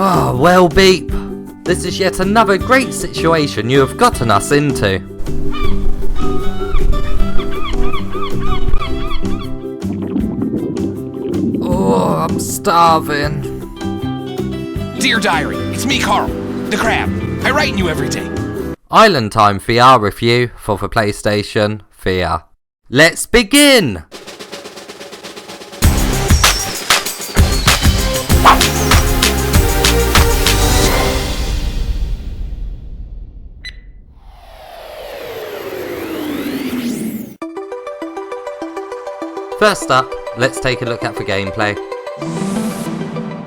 Oh, well beep. This is yet another great situation you have gotten us into. Oh, I'm starving. Dear Diary, it's me, Carl, the crab. I write in you every day. Island Time VR review for the PlayStation VR. Let's begin! First up, let's take a look at the gameplay.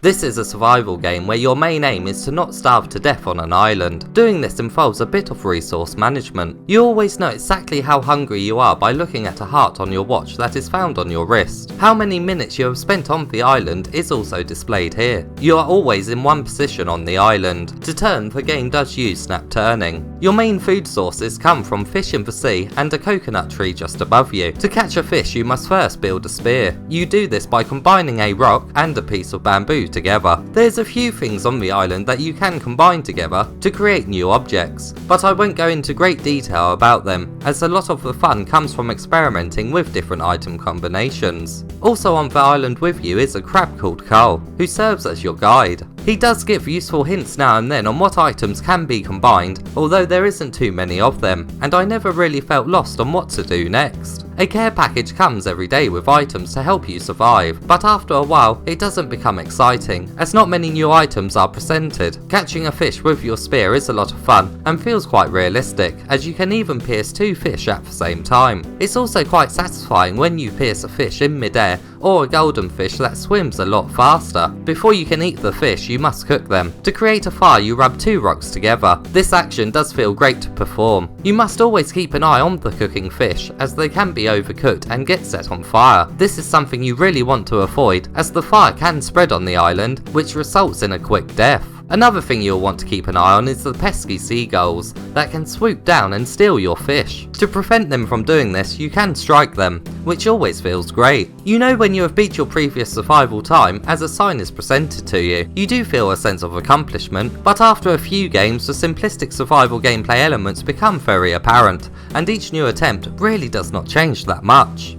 This is a survival game where your main aim is to not starve to death on an island. Doing this involves a bit of resource management. You always know exactly how hungry you are by looking at a heart on your watch that is found on your wrist. How many minutes you have spent on the island is also displayed here. You are always in one position on the island. To turn, the game does use snap turning. Your main food sources come from fish in the sea and a coconut tree just above you. To catch a fish you must first build a spear. You do this by combining a rock and a piece of bamboo together. There's a few things on the island that you can combine together to create new objects, but I won't go into great detail about them, as a lot of the fun comes from experimenting with different item combinations. Also on the island with you is a crab called Carl, who serves as your guide. He does give useful hints now and then on what items can be combined, although there isn't too many of them, and I never really felt lost on what to do next. A care package comes every day with items to help you survive, but after a while it doesn't become exciting, as not many new items are presented. Catching a fish with your spear is a lot of fun and feels quite realistic, as you can even pierce two fish at the same time. It's also quite satisfying when you pierce a fish in mid-air or a golden fish that swims a lot faster. Before you can eat the fish you must cook them. To create a fire you rub two rocks together. This action does feel great to perform. You must always keep an eye on the cooking fish, as they can be overcooked and get set on fire. This is something you really want to avoid, as the fire can spread on the island, which results in a quick death. Another thing you'll want to keep an eye on is the pesky seagulls that can swoop down and steal your fish. To prevent them from doing this, you can strike them, which always feels great. You know when you have beat your previous survival time as a sign is presented to you. You do feel a sense of accomplishment, but after a few games the simplistic survival gameplay elements become very apparent, and each new attempt really does not change that much.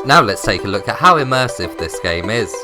Now let's take a look at how immersive this game is.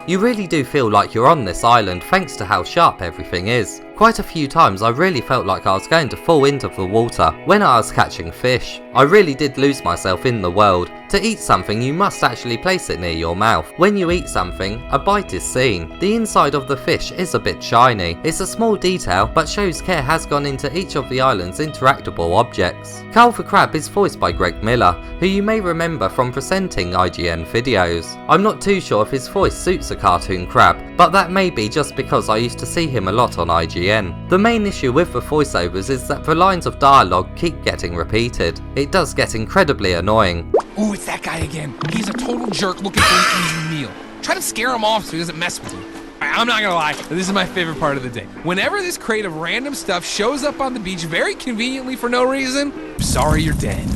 You really do feel like you're on this island thanks to how sharp everything is. Quite a few times I really felt like I was going to fall into the water when I was catching fish. I really did lose myself in the world. To eat something you must actually place it near your mouth. When you eat something, a bite is seen. The inside of the fish is a bit shiny. It's a small detail but shows care has gone into each of the island's interactable objects. Carl the Crab is voiced by Greg Miller, who you may remember from presenting IGN videos. I'm not too sure if his voice suits a cartoon crab, but that may be just because I used to see him a lot on IGN. The main issue with the voiceovers is that the lines of dialogue keep getting repeated. It does get incredibly annoying. Ooh, it's that guy again. He's a total jerk looking for an easy meal. Try to scare him off so he doesn't mess with you. I'm not gonna lie, this is my favorite part of the day. Whenever this crate of random stuff shows up on the beach very conveniently for no reason, I'm sorry you're dead.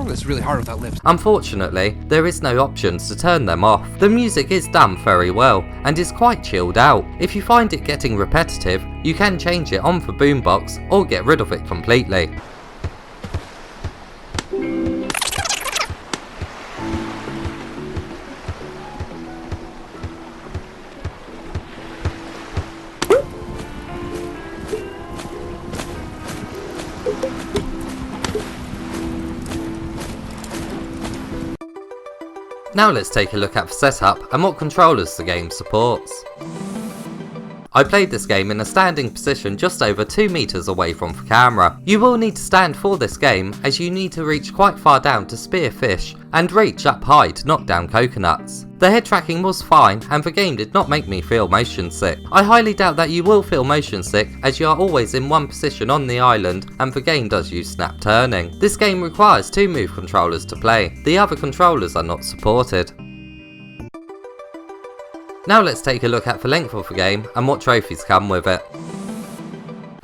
It's really hard without lips. Unfortunately, there is no options to turn them off. The music is done very well and is quite chilled out. If you find it getting repetitive, you can change it on the boombox or get rid of it completely. Now let's take a look at the setup and what controllers the game supports. I played this game in a standing position just over 2 meters away from the camera. You will need to stand for this game, as you need to reach quite far down to spear fish and reach up high to knock down coconuts. The head tracking was fine and the game did not make me feel motion sick. I highly doubt that you will feel motion sick, as you are always in one position on the island and the game does use snap turning. This game requires 2 move controllers to play. The other controllers are not supported. Now let's take a look at the length of the game and what trophies come with it.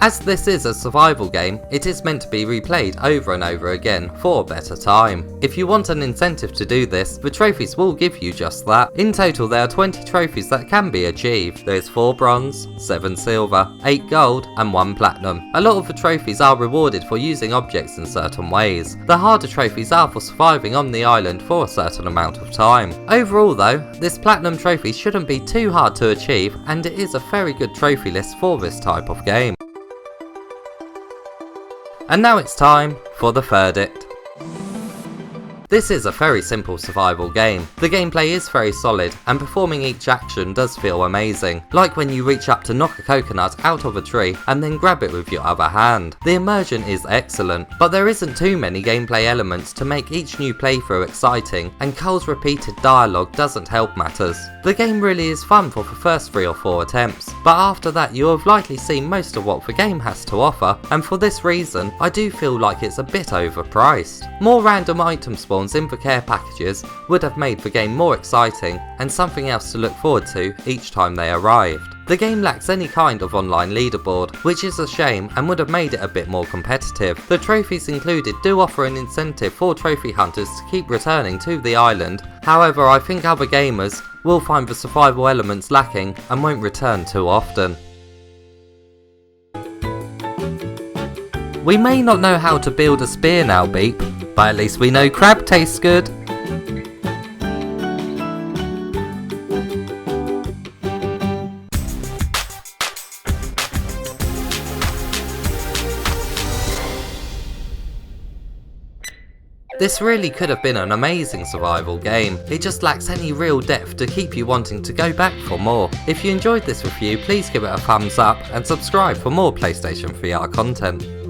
As this is a survival game, it is meant to be replayed over and over again for a better time. If you want an incentive to do this, the trophies will give you just that. In total there are 20 trophies that can be achieved. There's 4 bronze, 7 silver, 8 gold and 1 platinum. A lot of the trophies are rewarded for using objects in certain ways. The harder trophies are for surviving on the island for a certain amount of time. Overall though, this platinum trophy shouldn't be too hard to achieve, and it is a very good trophy list for this type of game. And now it's time for the verdict. This is a very simple survival game. The gameplay is very solid, and performing each action does feel amazing, like when you reach up to knock a coconut out of a tree and then grab it with your other hand. The immersion is excellent, but there isn't too many gameplay elements to make each new playthrough exciting, and Cole's repeated dialogue doesn't help matters. The game really is fun for the first 3 or 4 attempts, but after that you have likely seen most of what the game has to offer, and for this reason I do feel like it's a bit overpriced. More random item spawns in the care packages would have made the game more exciting and something else to look forward to each time they arrived. The game lacks any kind of online leaderboard, which is a shame and would have made it a bit more competitive. The trophies included do offer an incentive for trophy hunters to keep returning to the island, however I think other gamers will find the survival elements lacking and won't return too often. We may not know how to build a spear now, Beep, but at least we know crab tastes good. This really could have been an amazing survival game. It just lacks any real depth to keep you wanting to go back for more. If you enjoyed this review, please give it a thumbs up and subscribe for more PlayStation VR content.